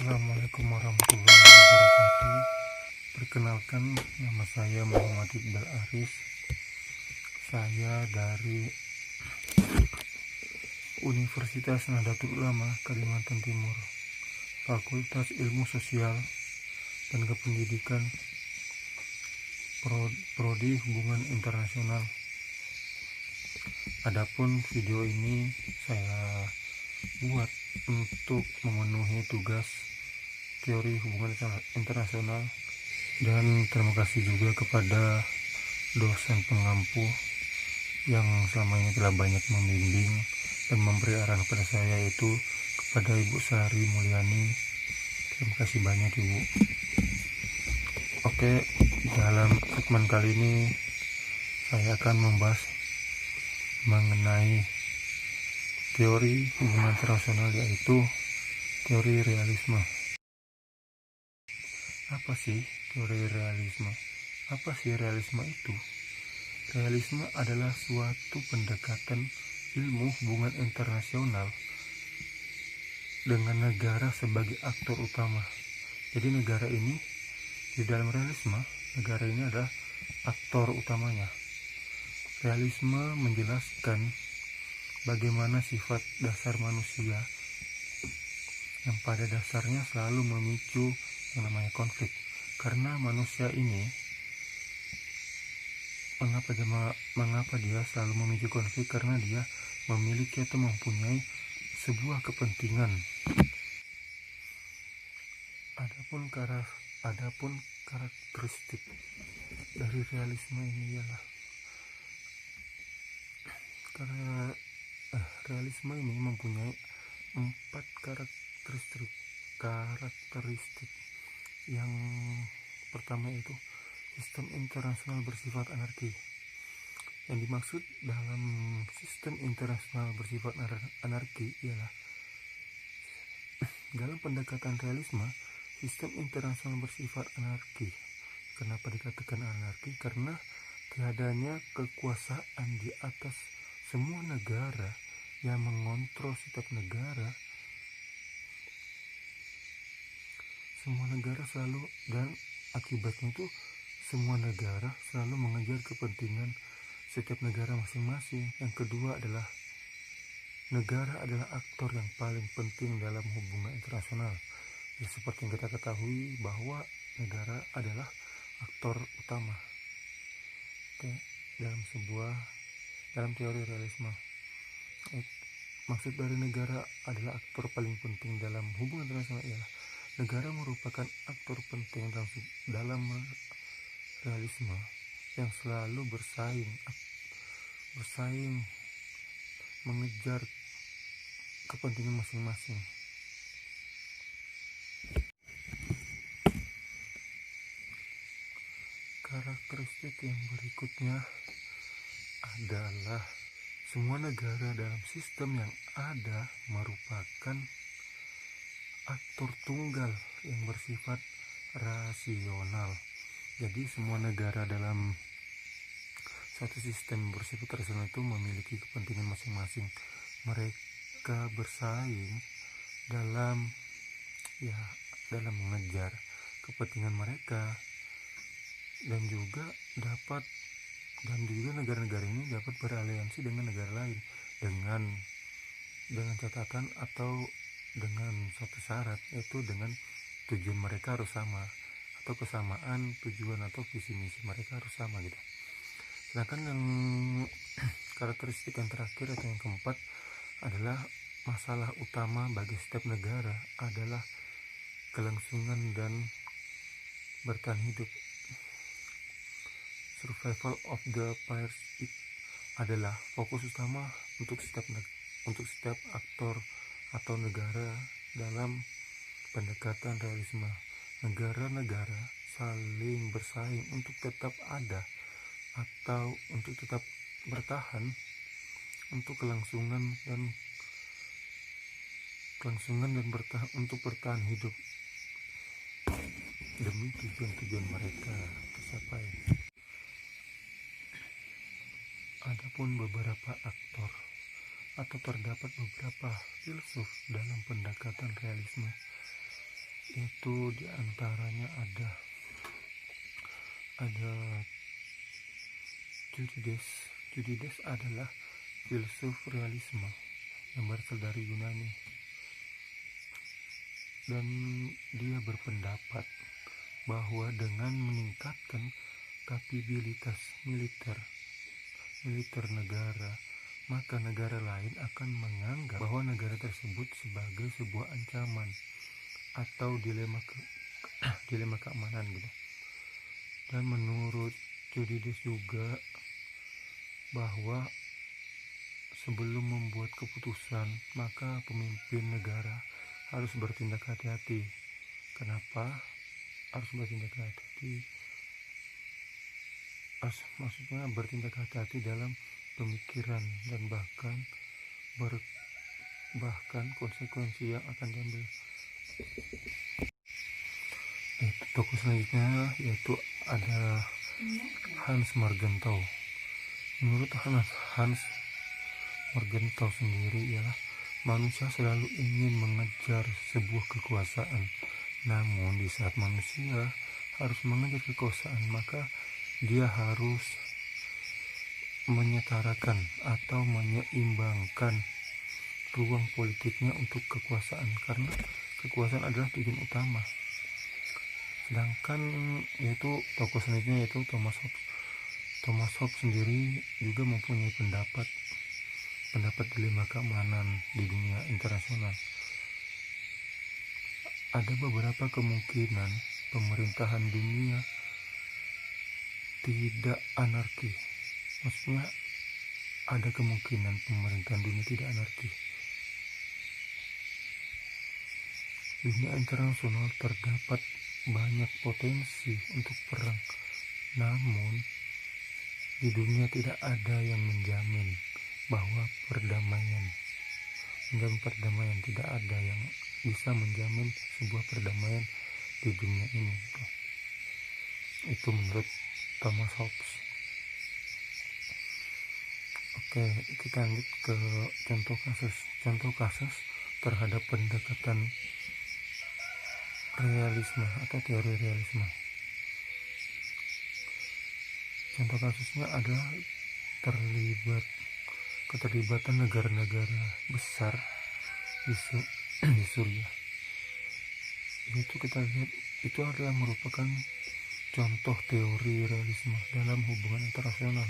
Assalamualaikum warahmatullahi wabarakatuh. Perkenalkan, nama saya Muhammad Iqbal Aris. Saya dari Universitas Nahdlatul Ulama Kalimantan Timur, Fakultas Ilmu Sosial dan Kependidikan, Prodi Hubungan Internasional. Adapun video ini saya buat untuk memenuhi tugas teori hubungan internasional, dan terima kasih juga kepada dosen pengampu yang selama ini telah banyak membimbing dan memberi arahan kepada saya, yaitu kepada Ibu Sari Mulyani. Terima kasih banyak Ibu. Oke, dalam segmen kali ini saya akan membahas mengenai teori hubungan internasional, yaitu teori realisme. Apa sih teori realisme? Apa sih realisme itu? Realisme adalah suatu pendekatan ilmu hubungan internasional dengan negara sebagai aktor utama. Jadi negara ini, di dalam realisme, negara ini adalah aktor utamanya. Realisme menjelaskan bagaimana sifat dasar manusia yang pada dasarnya selalu memicu yang namanya konflik. Karena manusia ini, mengapa dia selalu memicu konflik? Karena dia memiliki atau mempunyai sebuah kepentingan. Adapun karakteristik dari realisme ini ialah realisme ini mempunyai 4 karakteristik. Yang pertama itu sistem internasional bersifat anarki. Yang dimaksud dalam sistem internasional bersifat anarki ialah dalam pendekatan realisme, sistem internasional bersifat anarki. Kenapa dikatakan anarki? Karena tiadanya kekuasaan di atas semua negara yang mengontrol setiap negara. Semua negara selalu, dan akibatnya itu semua negara selalu mengejar kepentingan setiap negara masing-masing. Yang kedua adalah negara adalah aktor yang paling penting dalam hubungan internasional. Ya, seperti yang kita ketahui bahwa negara adalah aktor utama. Oke, dalam teori realisme, maksud dari negara adalah aktor paling penting dalam hubungan internasional ialah negara merupakan aktor penting dalam realisme yang selalu bersaing mengejar kepentingan masing-masing. Karakteristik yang berikutnya adalah semua negara dalam sistem yang ada merupakan aktor tunggal yang bersifat rasional. Jadi semua negara dalam satu sistem bersifat rasional itu memiliki kepentingan masing-masing. Mereka bersaing dalam mengejar kepentingan mereka, dan juga negara-negara ini dapat beraliansi dengan negara lain dengan catatan atau dengan suatu syarat, yaitu dengan tujuan mereka harus sama, atau kesamaan tujuan atau visi misi mereka harus sama gitu. Sedangkan yang karakteristik yang terakhir atau yang keempat adalah masalah utama bagi setiap negara adalah kelangsungan dan bertahan hidup. Survival of the fittest adalah fokus utama untuk setiap aktor atau negara dalam pendekatan realisme. Negara-negara saling bersaing untuk tetap ada atau untuk tetap bertahan, untuk kelangsungan dan bertahan hidup demi tujuan-tujuan mereka tercapai. Adapun beberapa aktor atau terdapat beberapa filsuf dalam pendekatan realisme. yaitu diantaranya ada Tukidides. Tukidides adalah filsuf realisme yang berasal dari Yunani, dan dia berpendapat bahwa dengan meningkatkan kapabilitas militer negara, maka negara lain akan menganggap bahwa negara tersebut sebagai sebuah ancaman atau dilema keamanan gitu. Dan menurut Tukidides juga bahwa sebelum membuat keputusan, maka pemimpin negara harus bertindak hati-hati. Kenapa harus bertindak hati-hati? Maksudnya bertindak hati-hati dalam pemikiran dan bahkan konsekuensi yang akan diambil. Tokoh selanjutnya yaitu ada Hans Morgenthau. Menurut Hans Morgenthau sendiri, ialah manusia selalu ingin mengejar sebuah kekuasaan. Namun di saat manusia harus mengejar kekuasaan, maka dia harus menyetarakan atau menyeimbangkan ruang politiknya untuk kekuasaan, karena kekuasaan adalah tujuan utama. Sedangkan yaitu tokoh selanjutnya yaitu Thomas Hobbes. Thomas Hobbes sendiri juga mempunyai pendapat dilema keamanan di dunia internasional. Ada beberapa kemungkinan pemerintahan dunia tidak anarki. Maksudnya ada kemungkinan pemerintahan dunia tidak anarki. Dunia internasional terdapat banyak potensi untuk perang, namun di dunia tidak ada yang menjamin bahwa perdamaian, tidak ada yang bisa menjamin sebuah perdamaian di dunia ini. Itu menurut Thomas Hobbes. Oke, kita lanjut ke contoh kasus terhadap pendekatan realisme atau teori realisme. Contoh kasusnya adalah keterlibatan negara-negara besar di Suriah. Itu kita lihat, itu adalah merupakan contoh teori realisme dalam hubungan internasional.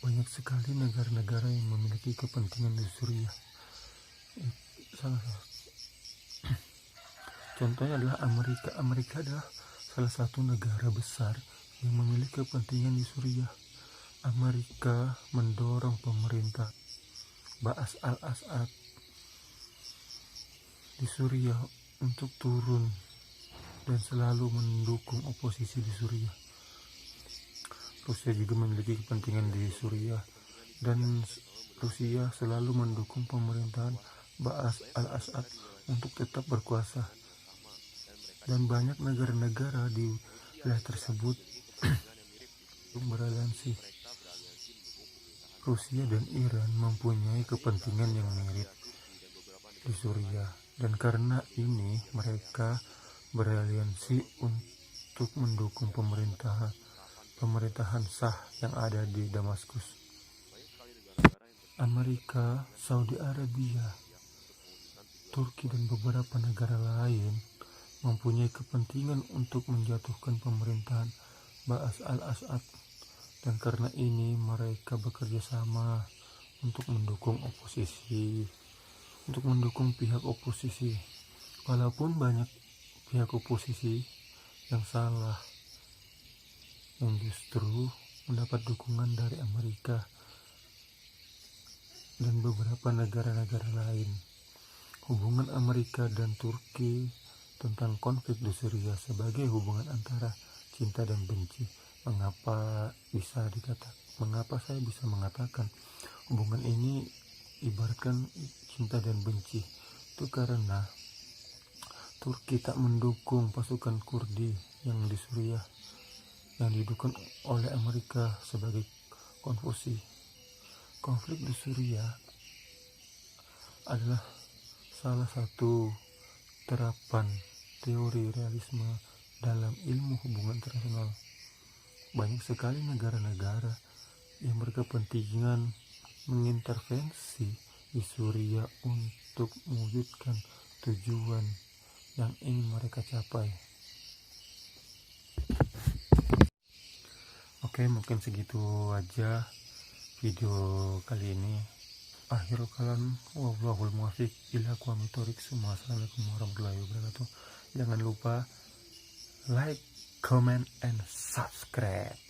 Banyak sekali negara-negara yang memiliki kepentingan di Suriah. Contohnya adalah Amerika. Amerika adalah salah satu negara besar yang memiliki kepentingan di Suriah. Amerika mendorong pemerintah Ba'as al-Assad di Suriah untuk turun dan selalu mendukung oposisi di Suriah. Rusia juga memiliki kepentingan di Suriah, dan Rusia selalu mendukung pemerintahan Ba'as al-Assad untuk tetap berkuasa. Dan banyak negara-negara di wilayah tersebut beraliansi. Rusia dan Iran mempunyai kepentingan yang mirip di Suriah, dan karena ini mereka beraliansi untuk mendukung pemerintahan sah yang ada di Damaskus. Amerika, Saudi Arabia, Turki, dan beberapa negara lain mempunyai kepentingan untuk menjatuhkan pemerintahan Ba'as al-Assad, dan karena ini mereka bekerja sama untuk mendukung pihak oposisi. Walaupun banyak pihak oposisi yang salah, yang justru mendapat dukungan dari Amerika dan beberapa negara-negara lain. Hubungan Amerika dan Turki tentang konflik di Suriah sebagai hubungan antara cinta dan benci. Mengapa saya bisa mengatakan hubungan ini ibaratkan cinta dan benci? Itu karena Turki tak mendukung pasukan Kurdi yang di Suriah yang didukung oleh Amerika sebagai konfusi. Konflik di Suriah adalah salah satu terapan teori realisme dalam ilmu hubungan internasional. Banyak sekali negara-negara yang berkepentingan mengintervensi di Suriah untuk mewujudkan tujuan yang ingin mereka capai. Oke, mungkin segitu aja video kali ini. Akhirul kalam, wallahul muwaffiq ila aqwamit thoriq. Assalamualaikum warahmatullahi wabarakatuh. Jangan lupa like, comment, and subscribe.